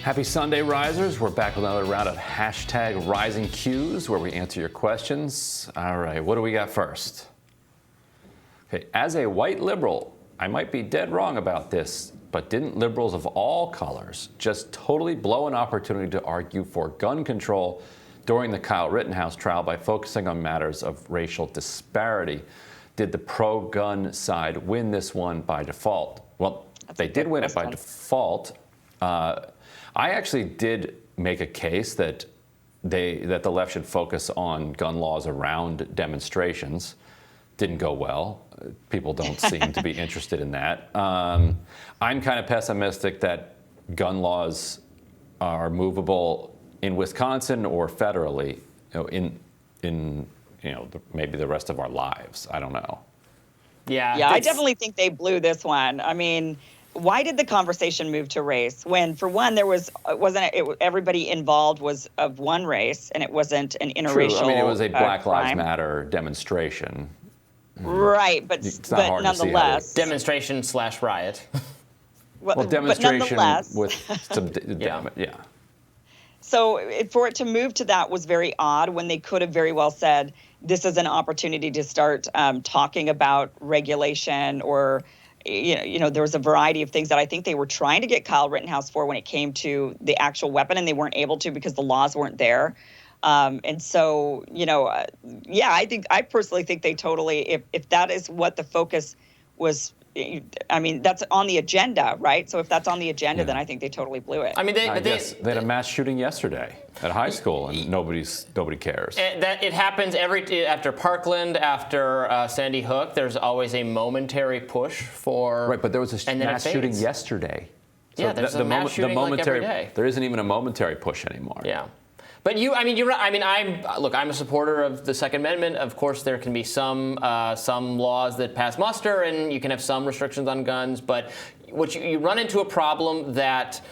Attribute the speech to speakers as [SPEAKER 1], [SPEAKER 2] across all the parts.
[SPEAKER 1] Happy Sunday, Risers. We're back with another round of hashtag Rising Qs where we answer your questions. All right, what do we got first? Okay, as a white liberal, I might be dead wrong about this, but didn't liberals of all colors just totally blow an opportunity to argue for gun control during the Kyle Rittenhouse trial by focusing on matters of racial disparity? Did the pro-gun side win this one by default? Well, they did win it by default. I actually did make a case that the left should focus on gun laws around demonstrations. Didn't go well. People don't seem to be interested in that. I'm kind of pessimistic that gun laws are movable in Wisconsin or federally, maybe the rest of our lives. I don't know.
[SPEAKER 2] Yeah, I definitely think they blew this one. I mean, why did the conversation move to race when, for one, everybody involved was of one race and it wasn't an interracial?
[SPEAKER 1] True. I mean, it was a Black
[SPEAKER 2] crime.
[SPEAKER 1] Lives Matter demonstration.
[SPEAKER 2] Right, but nonetheless,
[SPEAKER 3] demonstration/riot.
[SPEAKER 1] Well, demonstration with some
[SPEAKER 2] yeah. So for it to move to that was very odd when they could have very well said this is an opportunity to start talking about regulation or. There was a variety of things that I think they were trying to get Kyle Rittenhouse for when it came to the actual weapon, and they weren't able to because the laws weren't there. And so, I personally think they totally, if that is what the focus was, I mean, that's on the agenda, right? So if that's on the agenda, then I think they totally blew it.
[SPEAKER 3] I mean, they
[SPEAKER 1] had a mass shooting yesterday at a high school, and nobody cares.
[SPEAKER 3] It happens after Parkland, after Sandy Hook. There's always a momentary push for
[SPEAKER 1] right, but there was a mass shooting yesterday.
[SPEAKER 3] So yeah, there's a mass shooting every day.
[SPEAKER 1] There isn't even a momentary push anymore.
[SPEAKER 3] Yeah. But you're right. I mean, I'm a supporter of the Second Amendment. Of course, there can be some laws that pass muster, and you can have some restrictions on guns. But you run into a problem that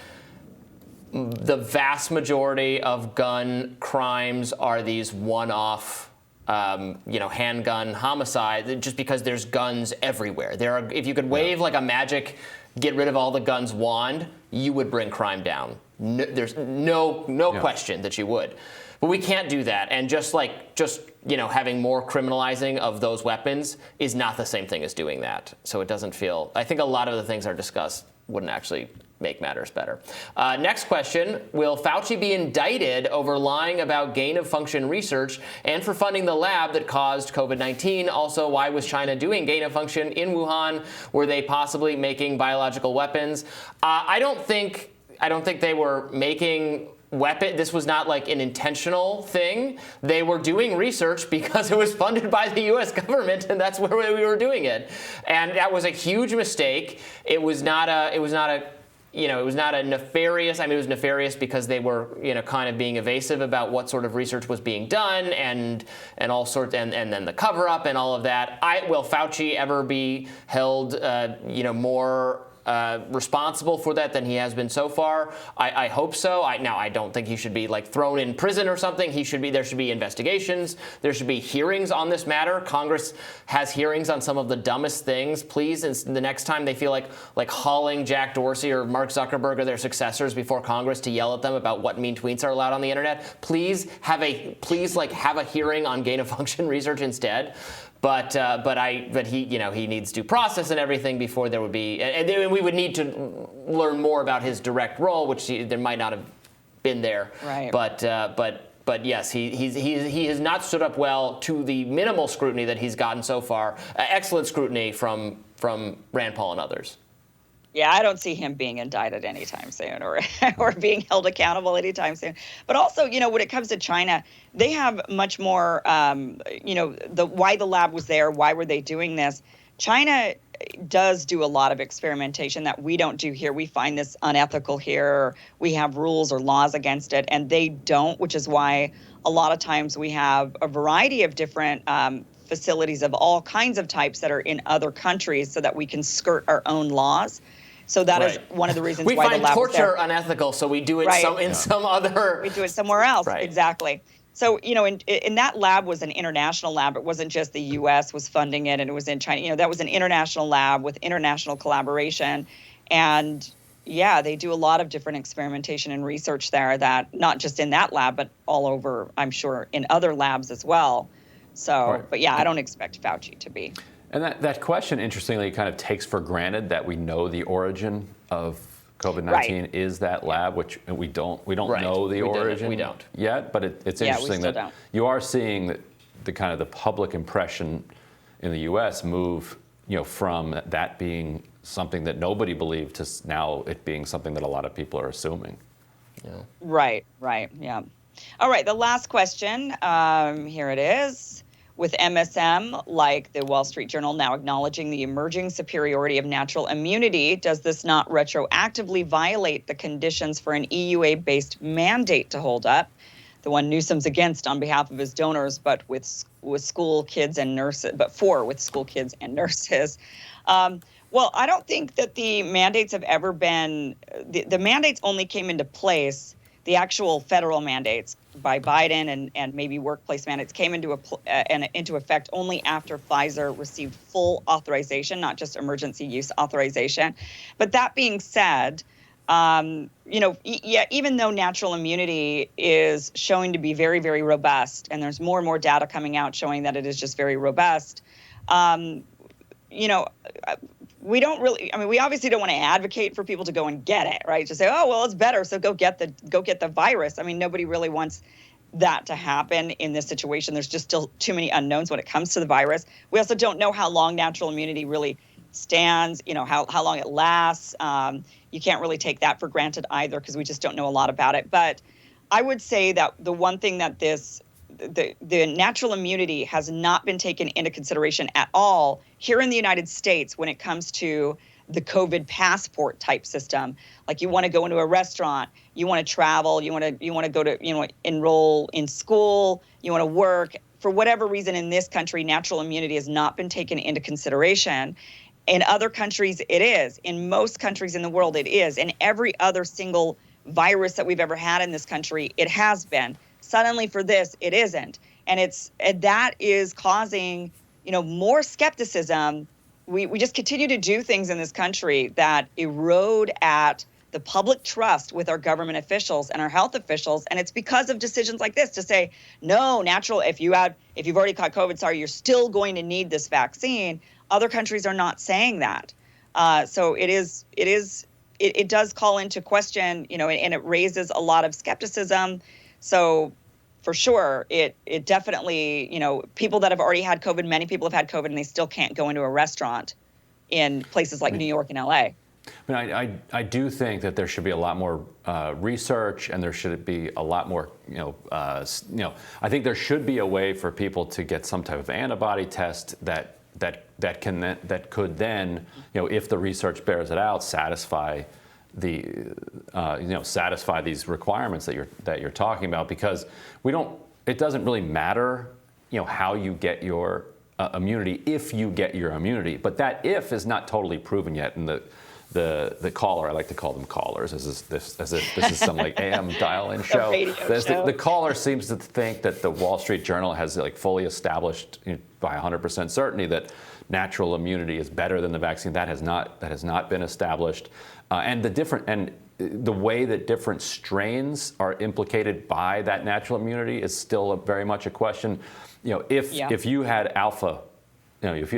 [SPEAKER 3] the vast majority of gun crimes are these one-off, handgun homicide, just because there's guns everywhere. If you could wave like a magic get rid of all the guns wand, you would bring crime down. There's no question that you would. But we can't do that. And just having more criminalizing of those weapons is not the same thing as doing that. So it doesn't feel, I think a lot of the things are discussed wouldn't actually make matters better. Next question, will Fauci be indicted over lying about gain-of-function research and for funding the lab that caused COVID-19? Also, why was China doing gain-of-function in Wuhan? Were they possibly making biological weapons? I don't think they were making weapon. This was not like an intentional thing. They were doing research because it was funded by the U.S. government, and that's where we were doing it. And that was a huge mistake. It was not a nefarious. I mean, it was nefarious because they were, kind of being evasive about what sort of research was being done and all sorts, and then the cover up and all of that. Will Fauci ever be held, more responsible for that than he has been so far? I hope so. I don't think he should be thrown in prison or something. There should be investigations. There should be hearings on this matter. Congress has hearings on some of the dumbest things. Please, the next time they feel like hauling Jack Dorsey or Mark Zuckerberg or their successors before Congress to yell at them about what mean tweets are allowed on the internet, please have a hearing on gain-of-function research instead. But he needs due process and everything before there would be, and we would need to learn more about his direct role, which there might not have been there.
[SPEAKER 2] Right.
[SPEAKER 3] But yes, he has not stood up well to the minimal scrutiny that he's gotten so far. Excellent scrutiny from Rand Paul and others.
[SPEAKER 2] Yeah, I don't see him being indicted anytime soon or being held accountable anytime soon. But also, when it comes to China, they have much more, why the lab was there, why were they doing this? China does do a lot of experimentation that we don't do here. We find this unethical here. Or we have rules or laws against it, and they don't, which is why a lot of times we have a variety of different facilities of all kinds of types that are in other countries so that we can skirt our own laws. So that is one of the reasons why the lab was there.
[SPEAKER 3] We find torture unethical, so we do it some other...
[SPEAKER 2] We do it somewhere else,
[SPEAKER 3] right.
[SPEAKER 2] Exactly. So, in that lab was an international lab. It wasn't just the U.S. was funding it and it was in China. That was an international lab with international collaboration. And, yeah, they do a lot of different experimentation and research there, that not just in that lab, but all over, I'm sure, in other labs as well. So,
[SPEAKER 1] Right.
[SPEAKER 2] but yeah, I don't expect Fauci to be.
[SPEAKER 1] And that question, interestingly, kind of takes for granted that we know the origin of COVID-19 is that lab, which we don't know the origin yet. But it's interesting that you are seeing the kind of the public impression in the U.S. move, from that being something that nobody believed to now it being something that a lot of people are assuming.
[SPEAKER 3] Yeah.
[SPEAKER 2] Right, yeah. All right, the last question, here it is. With MSM, like the Wall Street Journal, now acknowledging the emerging superiority of natural immunity, does this not retroactively violate the conditions for an EUA-based mandate to hold up? The one Newsom's against on behalf of his donors, but with school kids and nurses, with school kids and nurses. Well, I don't think that the mandates have ever been, the mandates only came into place, the actual federal mandates by Biden and maybe workplace mandates came into effect only after Pfizer received full authorization, not just emergency use authorization. But that being said, even though natural immunity is showing to be very, very robust, and there's more and more data coming out showing that it is just very robust, we don't really, we obviously don't want to advocate for people to go and get it, right? To say, oh, well, it's better, so go get the virus. Nobody really wants that to happen in this situation. There's just still too many unknowns when it comes to the virus. We also don't know how long natural immunity really stands, how long it lasts. You can't really take that for granted either, because we just don't know a lot about it. But I would say that the one thing that the natural immunity has not been taken into consideration at all here in the United States when it comes to the COVID passport type system. Like, you want to go into a restaurant, you want to travel, you want to go to, enroll in school, you want to work. For whatever reason in this country, natural immunity has not been taken into consideration. In other countries, it is. In most countries in the world, it is. In every other single virus that we've ever had in this country, it has been. Suddenly for this, it isn't. And that is causing, more skepticism. We just continue to do things in this country that erode at the public trust with our government officials and our health officials. And it's because of decisions like this to say, no, if you've already caught COVID, sorry, you're still going to need this vaccine. Other countries are not saying that. So it does call into question, and it raises a lot of skepticism. So for sure, it definitely, people that have already had COVID, many people have had COVID and they still can't go into a restaurant in places like New York and LA.
[SPEAKER 1] I do think that there should be a lot more research, and there should be a lot more, I think there should be a way for people to get some type of antibody test that could then, if the research bears it out, satisfy these requirements that you're talking about, because it doesn't really matter, how you get your immunity if you get your immunity, but that if is not totally proven yet. And the caller, I like to call them callers, as if this is some like AM dial-in show. The caller seems to think that the Wall Street Journal has fully established by 100% certainty that natural immunity is better than the vaccine. That has not been established, and the way that different strains are implicated by that natural immunity is still very much a question. If you had alpha. If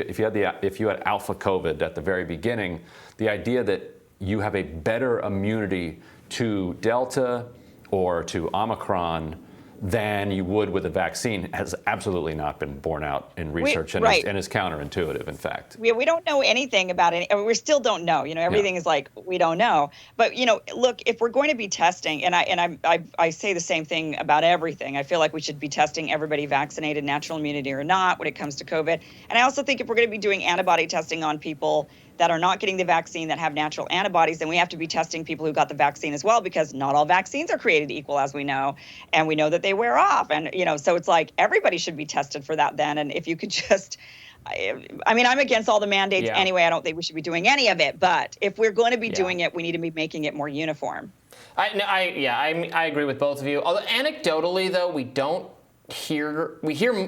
[SPEAKER 1] you had alpha COVID at the very beginning, the idea that you have a better immunity to Delta or to Omicron than you would with a vaccine has absolutely not been borne out in research, and is counterintuitive, in fact.
[SPEAKER 2] We don't know anything about it. We still don't know. Everything is like, we don't know. But, look, if we're going to be testing, and I say the same thing about everything. I feel like we should be testing everybody vaccinated, natural immunity or not, when it comes to COVID. And I also think if we're going to be doing antibody testing on people that are not getting the vaccine that have natural antibodies, then we have to be testing people who got the vaccine as well, because not all vaccines are created equal, as we know, and we know that they wear off. And, so it's like everybody should be tested for that then. And if you could just, I'm against all the mandates anyway. I don't think we should be doing any of it. But if we're going to be doing it, we need to be making it more uniform.
[SPEAKER 3] I agree with both of you. Although anecdotally, though,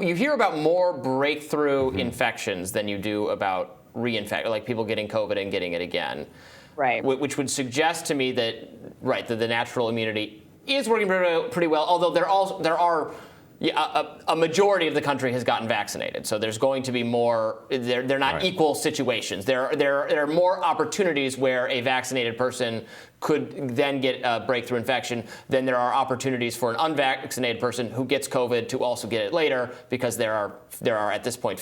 [SPEAKER 3] you hear about more breakthrough infections than you do about like people getting COVID and getting it again.
[SPEAKER 2] Right.
[SPEAKER 3] which would suggest to me that the natural immunity is working pretty well. Although there are a majority of the country has gotten vaccinated, so there's going to be more. They're not equal situations. There are more opportunities where a vaccinated person could then get a breakthrough infection than there are opportunities for an unvaccinated person who gets COVID to also get it later, because there are at this point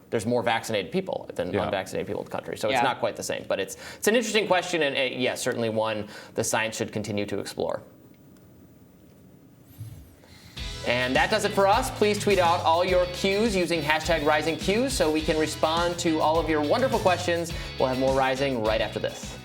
[SPEAKER 3] there's more vaccinated people than unvaccinated people in the country. So it's not quite the same. But it's an interesting question, and yes, certainly one the science should continue to explore. And that does it for us. Please tweet out all your Qs using #RisingQs so we can respond to all of your wonderful questions. We'll have more Rising right after this.